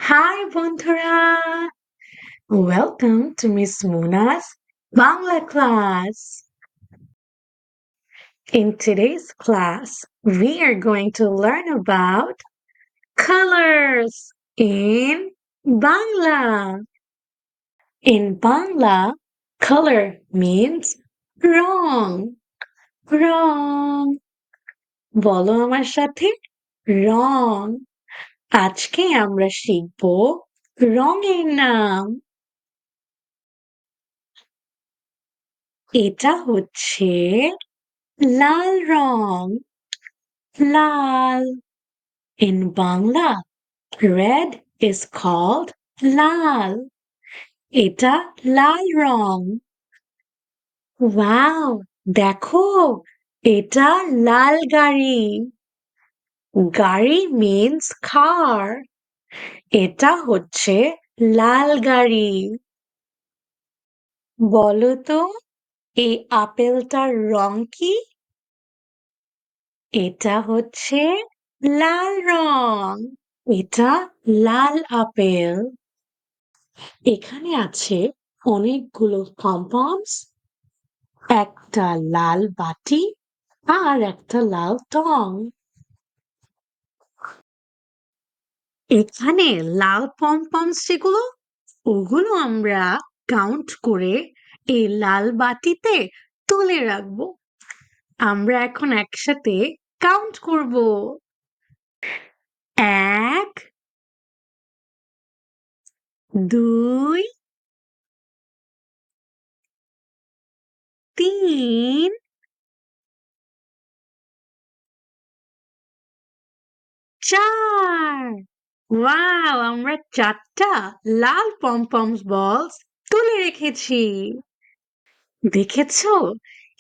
Hi বন্ধুরা! Welcome to Miss Muna's Bangla class. In today's class, we are going to learn about colors in Bangla. In Bangla, color means wrong. Wrong. বলো আমার সাথে রং। আজকে আমরা শিখব রঙের নাম। এটা হচ্ছে লাল রং। লাল। In Bangla, red is called লাল। এটা লাল রং। ওয়াও! দেখো, এটা লাল গাড়ি। গাড়ি means car. এটা হচ্ছে লাল গাড়ি। বলো তো, এই আপেলটার রং কি? এটা হচ্ছে লাল রং। এটা লাল আপেল। এখানে আছে অনেকগুলো কম্পাউন্ডস, একটা লাল বাটি আর একটা লাল টং। এখানে লাল পমপমস যেগুলো, ওগুলো আমরা কাউন্ট করে এই লাল বাটিতে তুলে রাখবো। আমরা এখন একসাথে কাউন্ট করব। ১ ২ ৩ ৪। ওয়াও! আমরা ৪টা লাল পমপমস বলস তুলে রেখেছি। দেখেছো?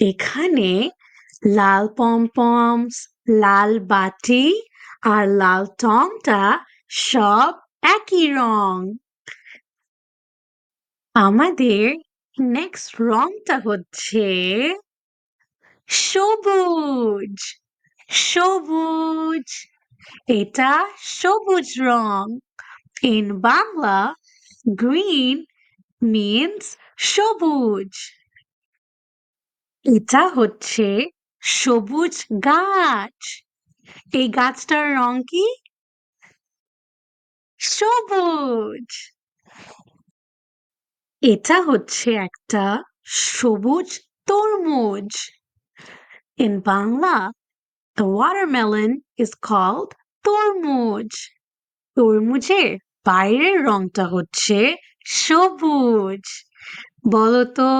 এখানে লাল পমপমস, লাল বাটি আর লাল টংটা সব একই রং। আমাদের নেক্সট রংটা হচ্ছে সবুজ। সবুজ। এটা সবুজ রং। In Bangla, green means সবুজ। এটা হচ্ছে সবুজ গাছ। এই গাছটার রং কি? সবুজ। এটা হচ্ছে একটা সবুজ তরমুজ। In Bangla, the watermelon is called তরমুজ। তরমুজের বাইরের রংটা হচ্ছে সবুজ। বলো তো,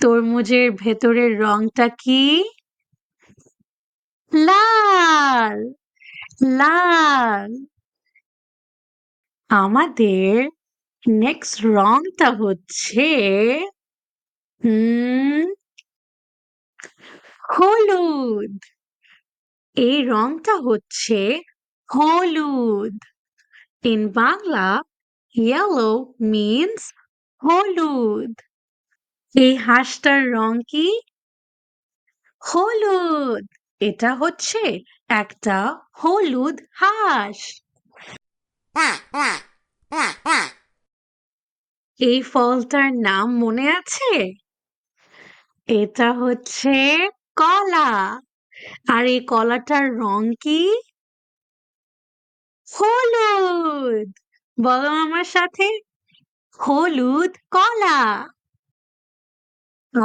তরমুজের ভেতরের রংটা কি? লাল। লাল। আমাদের নেক্সট রংটা হচ্ছে হুম হলুদ। এই রংটা হচ্ছে হলুদ। In Bangla, yellow means হলুদ। এই হাঁসটার রং কি? হলুদ। এটা হচ্ছে একটা হলুদ হাঁস। এই ফলটার নাম মনে আছে? এটা হচ্ছে কলা। আর এই কলাটার রং কি? হলুদ। বলো আমার সাথে, হলুদ কলা।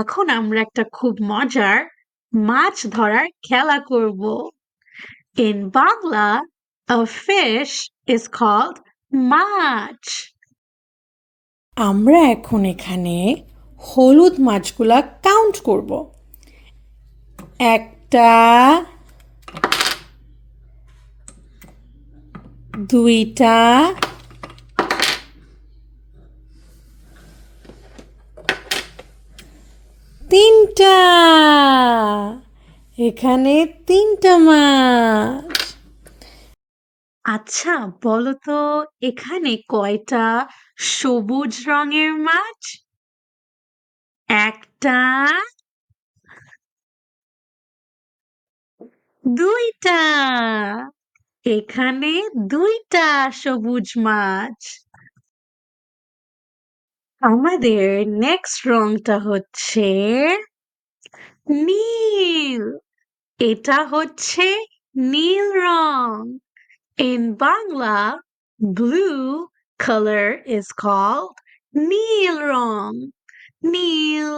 এখন আমরা একটা খুব মজার মাছ ধরার খেলা করব। In Bangla, a fish is called মাছ। আমরা এখন এখানে হলুদ মাছগুলা কাউন্ট করব। একটা, দুইটা, তিনটা। এখানে তিনটা মাছ। আচ্ছা, বলো তো, এখানে কয়টা সবুজ রঙের মাছ? একটা, দুইটা। এখানে দুইটা সবুজ মাছ। আমাদের নেক্সট রংটা হচ্ছে নীল। এটা হচ্ছে নীল রং। In Bangla, blue color is called নীল রং। নীল।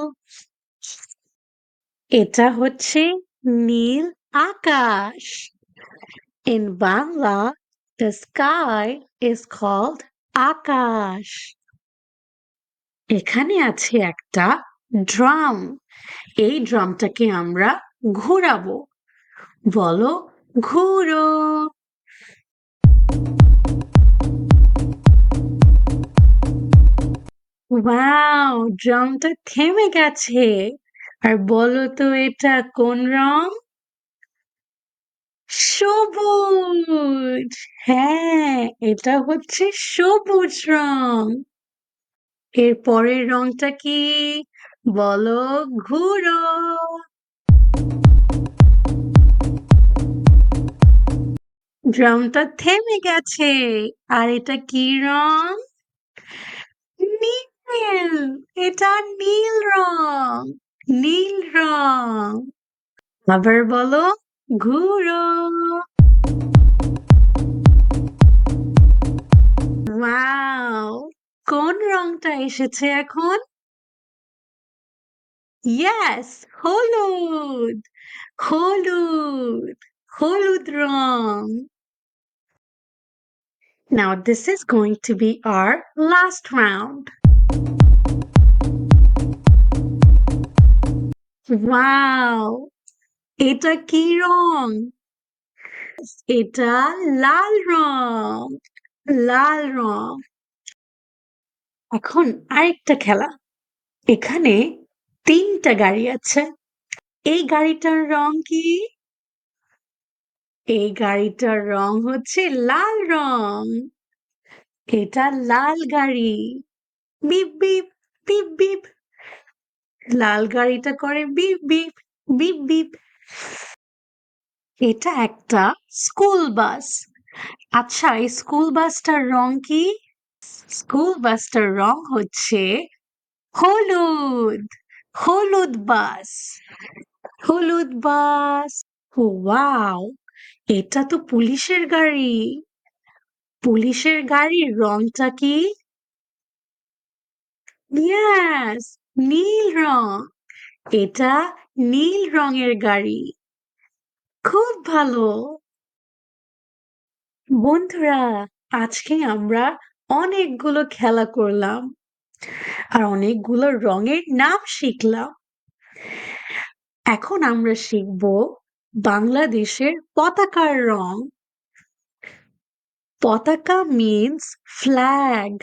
এটা হচ্ছে নীল আকাশ। In Bangla, the sky is called আকাশ। এখানে আছে একটা ড্রাম। এই ড্রামটাকে আমরা ঘোরাবো। বলো ঘুরো। ওয়াও, ড্রামটা থেমে গেছে। আর বলো তো এটা কোন রং? সবুজ। হ্যাঁ, এটা হচ্ছে সবুজ রং। এর পরের রংটা কি? বলো ঘুরো। ড্রামটা থেমে গেছে। আর এটা কি রং? নীল। এটা নীল রং। নীল রং। আবার বলো ঘুরো। ওয়াও, কোন রংটা এসেছে এখন? ইয়েস, হলুদ। হলুদ। হলুদ রং। Now this is going to be our last round. Wow, এটা কি রং? এটা লাল রং। লাল রং। এখন আরেকটা খেলা। এখানে তিনটা গাড়ি আছে। এই গাড়িটার রং কি? এই গাড়িটার রং হচ্ছে লাল রং। এটা লাল গাড়ি। Beep beep beep beep. লাল গাড়িটা করে বিপ বিপ বিপ বিপ। এটা একটা স্কুল বাস। আচ্ছা, এই স্কুল বাসটার রং কি? স্কুল বাসটার রং হচ্ছে হলুদ। হলুদ বাস। হলুদ বাস। ওয়াও, এটা তো পুলিশের গাড়ি। পুলিশের গাড়ির রংটা কি? ইয়েস, নীল রং। এটা নীল রঙের গাড়ি। খুব ভালো। বন্ধুরা, আজকে আমরা অনেকগুলো খেলা করলাম আর অনেকগুলো রঙের নাম শিখলাম। এখন আমরা শিখব বাংলাদেশের পতাকার রং। পতাকা means flag.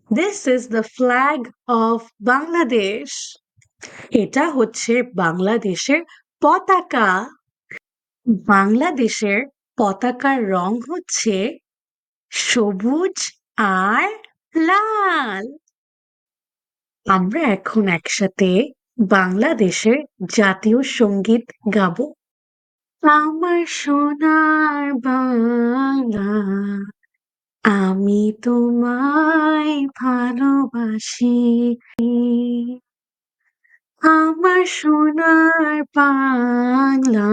This is the flag of Bangladesh. এটা হচ্ছে বাংলাদেশের পতাকা। বাংলাদেশের পতাকার রং হচ্ছে সবুজ আর লাল। আমরা এখন একসাথে বাংলাদেশের জাতীয় সঙ্গীত গাবো। আমার সোনার বাংলা, আমি তোমায় ভালোবাসি। আমার সোনার বাংলা,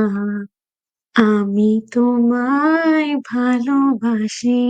আমি তোমায় ভালোবাসি।